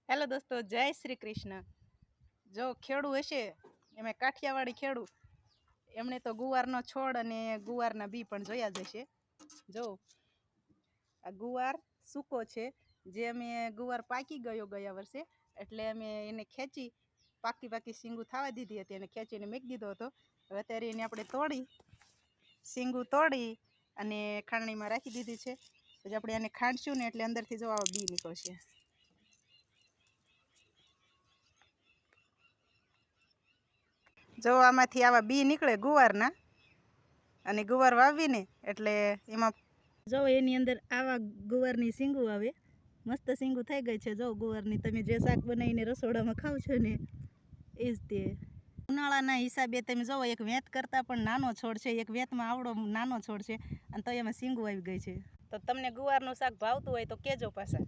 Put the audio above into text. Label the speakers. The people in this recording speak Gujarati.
Speaker 1: હેલો દોસ્તો, જય શ્રી કૃષ્ણ. જો ખેડૂ હશે એમાં કાઠિયાવાડી ખેડૂ એમણે તો ગુવારનો છોડ અને ગુવારના બી પણ જોયા જ હશે. જો આ ગુવાર સૂકો છે, જે અમે ગુવાર પાકી ગયો ગયા વર્ષે, એટલે અમે એને ખેંચી પાકી શીંગું થવા દીધી હતી અને ખેંચીને મૂકી દીધો હતો. હવે અત્યારે એને આપણે તોડી શીંગું તોડી અને ખાંડણીમાં રાખી દીધી છે. પછી આપણે આને ખાંડશું ને એટલે અંદરથી જો આવા બી નીકળશે. જો આમાંથી આવા બી નીકળે ગુવારના, અને ગુવાર વાવીને એટલે એમાં જો એની અંદર આવા ગુવારની શીંગું આવે. મસ્ત શીંગું થઈ ગઈ છે જો ગુવારની. તમે જે શાક બનાવીને રસોડામાં ખાવ છો ને એ જ તે. ઉનાળાના હિસાબે તમે જુઓ, એક વેત કરતાં પણ નાનો છોડ છે, એક વેતમાં આવડો નાનો છોડ છે, અને તો એમાં શીંગું આવી ગઈ છે. તો તમને ગુવારનું શાક ભાવતું હોય તો કહેજો પાછા.